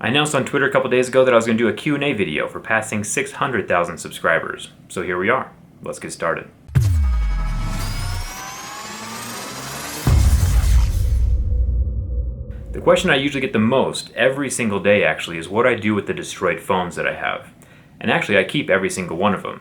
I announced on Twitter a couple days ago that I was going to do a Q&A video for passing 600,000 subscribers. So here we are. Let's get started. The question I usually get the most, every single day actually, is what I do with the destroyed phones that I have. And actually I keep every single one of them.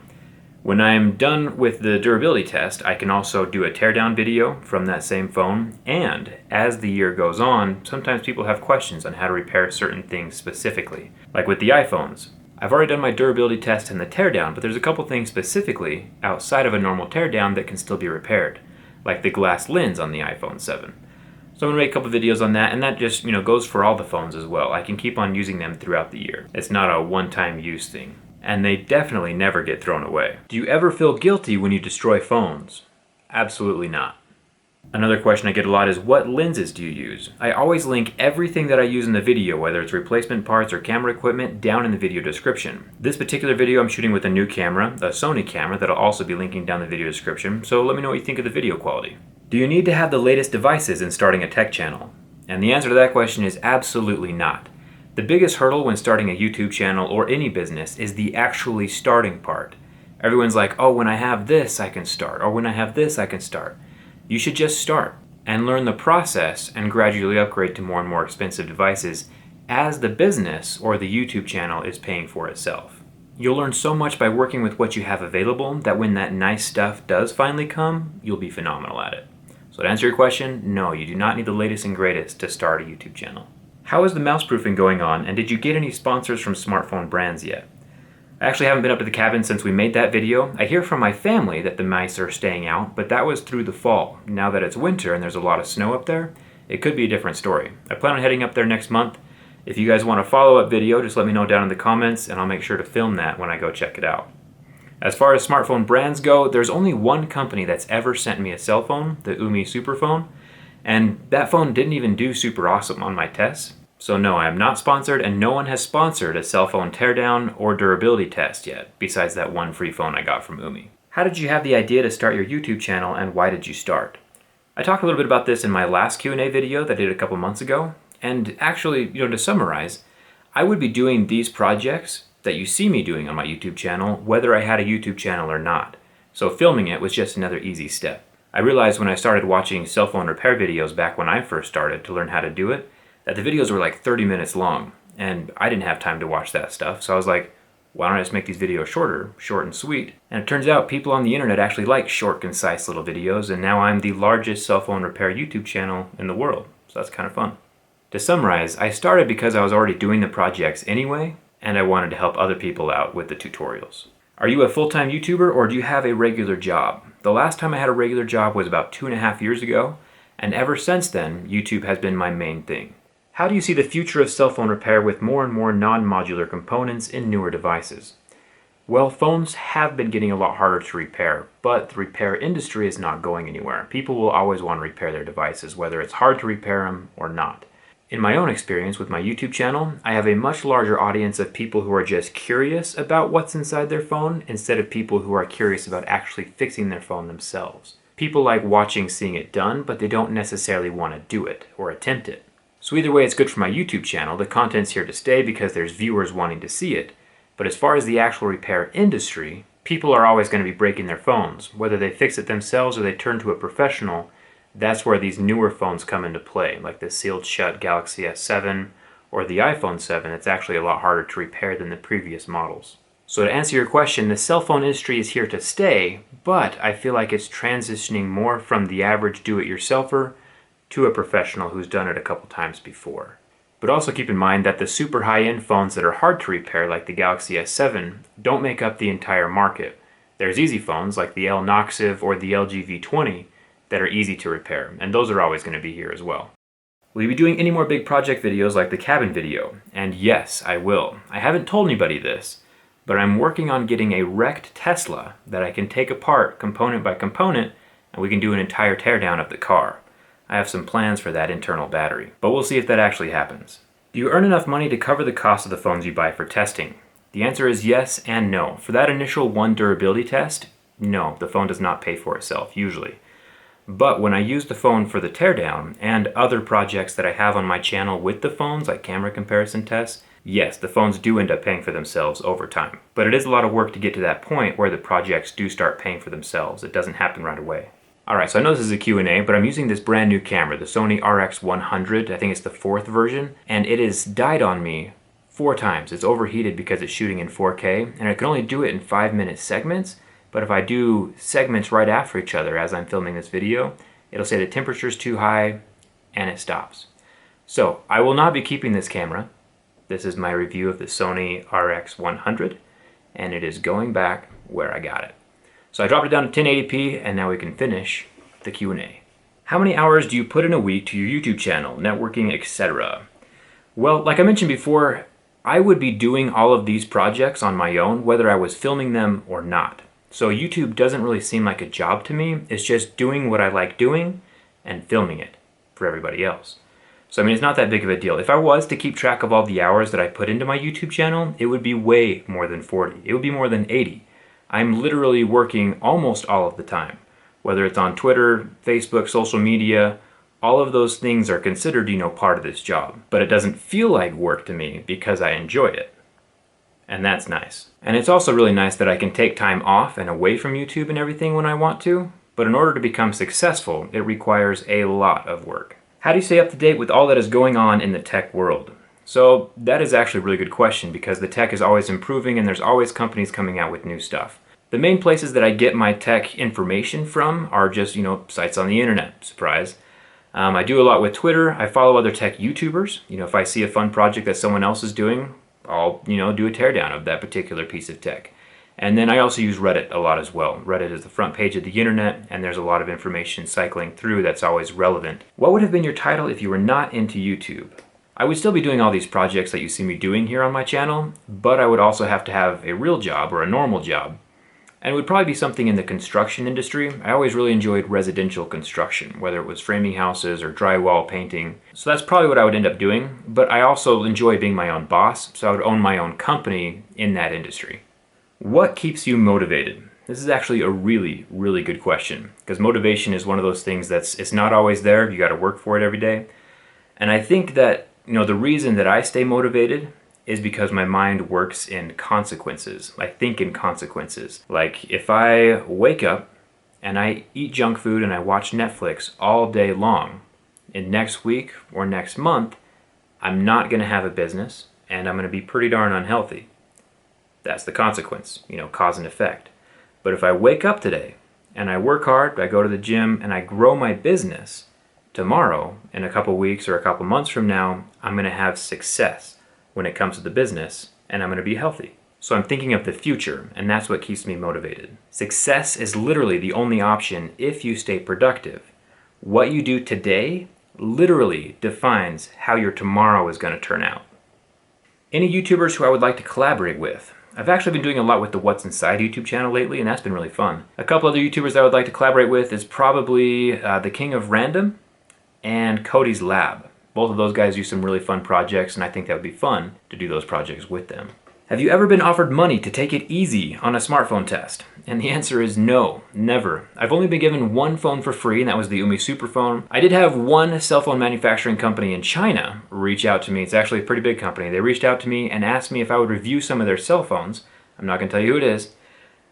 When I'm done with the durability test, I can also do a teardown video from that same phone, and as the year goes on, sometimes people have questions on how to repair certain things specifically. Like with the iPhones. I've already done my durability test and the teardown, but there's a couple things specifically outside of a normal teardown that can still be repaired, like the glass lens on the iPhone 7. So I'm going to make a couple videos on that, and that just goes for all the phones as well. I can keep on using them throughout the year. It's not a one-time use thing. And they definitely never get thrown away. Do you ever feel guilty when you destroy phones? Absolutely not. Another question I get a lot is, what lenses do you use? I always link everything that I use in the video, whether it's replacement parts or camera equipment, down in the video description. This particular video I'm shooting with a new camera, a Sony camera, that I'll also be linking down the video description, so let me know what you think of the video quality. Do you need to have the latest devices in starting a tech channel? And the answer to that question is absolutely not. The biggest hurdle when starting a YouTube channel or any business is the actually starting part. Everyone's like, oh, when I have this, I can start, or when I have this, I can start. You should just start and learn the process and gradually upgrade to more and more expensive devices as the business or the YouTube channel is paying for itself. You'll learn so much by working with what you have available that when that nice stuff does finally come, you'll be phenomenal at it. So to answer your question, no, you do not need the latest and greatest to start a YouTube channel. How is the mouse proofing going on, and did you get any sponsors from smartphone brands yet? I actually haven't been up to the cabin since we made that video. I hear from my family that the mice are staying out, but that was through the fall. Now that it's winter and there's a lot of snow up there, it could be a different story. I plan on heading up there next month. If you guys want a follow-up video, just let me know down in the comments, and I'll make sure to film that when I go check it out. As far as smartphone brands go, there's only one company that's ever sent me a cell phone, the Umi Superphone. And that phone didn't even do super awesome on my tests. So no, I am not sponsored, and no one has sponsored a cell phone teardown or durability test yet, besides that one free phone I got from Umi. How did you have the idea to start your YouTube channel, and why did you start? I talked a little bit about this in my last Q&A video that I did a couple months ago. And actually, to summarize, I would be doing these projects that you see me doing on my YouTube channel, whether I had a YouTube channel or not. So filming it was just another easy step. I realized when I started watching cell phone repair videos back when I first started to learn how to do it, that the videos were like 30 minutes long, and I didn't have time to watch that stuff, so I was like, why don't I just make these videos shorter, short and sweet? And it turns out people on the internet actually like short, concise little videos, and now I'm the largest cell phone repair YouTube channel in the world, so that's kind of fun. To summarize, I started because I was already doing the projects anyway, and I wanted to help other people out with the tutorials. Are you a full-time YouTuber, or do you have a regular job? The last time I had a regular job was about 2.5 years ago, and ever since then, YouTube has been my main thing. How do you see the future of cell phone repair with more and more non-modular components in newer devices? Well, phones have been getting a lot harder to repair, but the repair industry is not going anywhere. People will always want to repair their devices, whether it's hard to repair them or not. In my own experience with my YouTube channel, I have a much larger audience of people who are just curious about what's inside their phone instead of people who are curious about actually fixing their phone themselves. People like watching seeing it done, but they don't necessarily want to do it or attempt it. So either way, it's good for my YouTube channel. The content's here to stay because there's viewers wanting to see it. But as far as the actual repair industry, people are always going to be breaking their phones. Whether they fix it themselves or they turn to a professional, that's where these newer phones come into play, like the sealed shut Galaxy S7 or the iPhone 7. It's actually a lot harder to repair than the previous models. So to answer your question, the cell phone industry is here to stay, but I feel like it's transitioning more from the average do-it-yourselfer to a professional who's done it a couple times before. But also keep in mind that the super high-end phones that are hard to repair, like the Galaxy S7, don't make up the entire market. There's easy phones like the L Noxiv or the LG V20 that are easy to repair, and those are always going to be here as well. Will you be doing any more big project videos like the cabin video? And yes, I will. I haven't told anybody this, but I'm working on getting a wrecked Tesla that I can take apart component by component, and we can do an entire teardown of the car. I have some plans for that internal battery, but we'll see if that actually happens. Do you earn enough money to cover the cost of the phones you buy for testing? The answer is yes and no. For that initial one durability test, no, the phone does not pay for itself, usually. But when I use the phone for the teardown and other projects that I have on my channel with the phones, like camera comparison tests, yes, the phones do end up paying for themselves over time. But it is a lot of work to get to that point where the projects do start paying for themselves. It doesn't happen right away. Alright, so I know this is a Q&A, but I'm using this brand new camera, the Sony RX100. I think it's the 4th version, and it has died on me 4 times. It's overheated because it's shooting in 4K, and I can only do it in 5-minute segments. But if I do segments right after each other as I'm filming this video, it'll say the temperature's too high and it stops. So I will not be keeping this camera. This is my review of the Sony RX100 and it is going back where I got it. So I dropped it down to 1080p and now we can finish the Q&A. How many hours do you put in a week to your YouTube channel, networking, etc.? Well, like I mentioned before, I would be doing all of these projects on my own whether I was filming them or not. So YouTube doesn't really seem like a job to me. It's just doing what I like doing and filming it for everybody else. So I mean, it's not that big of a deal. If I was to keep track of all the hours that I put into my YouTube channel, it would be way more than 40. It would be more than 80. I'm literally working almost all of the time. Whether it's on Twitter, Facebook, social media, all of those things are considered, part of this job. But it doesn't feel like work to me because I enjoy it. And that's nice. And it's also really nice that I can take time off and away from YouTube and everything when I want to, but in order to become successful, it requires a lot of work. How do you stay up to date with all that is going on in the tech world? So that is actually a really good question because the tech is always improving and there's always companies coming out with new stuff. The main places that I get my tech information from are just, sites on the internet, surprise. I do a lot with Twitter. I follow other tech YouTubers. If I see a fun project that someone else is doing, I'll, do a teardown of that particular piece of tech. And then I also use Reddit a lot as well. Reddit is the front page of the internet, and there's a lot of information cycling through that's always relevant. What would have been your title if you were not into YouTube? I would still be doing all these projects that you see me doing here on my channel, but I would also have to have a real job or a normal job. And it would probably be something in the construction industry. I always really enjoyed residential construction, whether it was framing houses or drywall painting. So that's probably what I would end up doing, but I also enjoy being my own boss, so I would own my own company in that industry. What keeps you motivated? This is actually a really, really good question, because motivation is one of those things it's not always there. You got to work for it every day. And I think that, the reason that I stay motivated is because my mind works in consequences. I think in consequences. Like if I wake up and I eat junk food and I watch Netflix all day long, in next week or next month, I'm not going to have a business and I'm going to be pretty darn unhealthy. That's the consequence, cause and effect. But if I wake up today and I work hard, I go to the gym and I grow my business, tomorrow, in a couple weeks or a couple months from now, I'm going to have success when it comes to the business, and I'm going to be healthy. So I'm thinking of the future, and that's what keeps me motivated. Success is literally the only option if you stay productive. What you do today literally defines how your tomorrow is going to turn out. Any YouTubers who I would like to collaborate with? I've actually been doing a lot with the What's Inside YouTube channel lately, and that's been really fun. A couple other YouTubers I would like to collaborate with is probably the King of Random and Cody's Lab. Both of those guys do some really fun projects, and I think that would be fun to do those projects with them. Have you ever been offered money to take it easy on a smartphone test? And the answer is no, never. I've only been given one phone for free, and that was the Umi Superphone. I did have one cell phone manufacturing company in China reach out to me. It's actually a pretty big company. They reached out to me and asked me if I would review some of their cell phones. I'm not going to tell you who it is.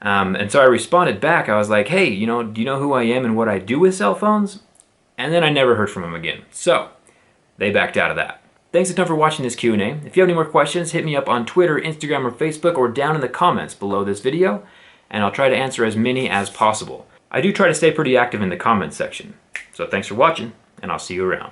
And so I responded back. I was like, hey, do you know who I am and what I do with cell phones? And then I never heard from them again. So they backed out of that. Thanks a ton for watching this Q&A. If you have any more questions, hit me up on Twitter, Instagram, or Facebook, or down in the comments below this video, and I'll try to answer as many as possible. I do try to stay pretty active in the comments section. So thanks for watching, and I'll see you around.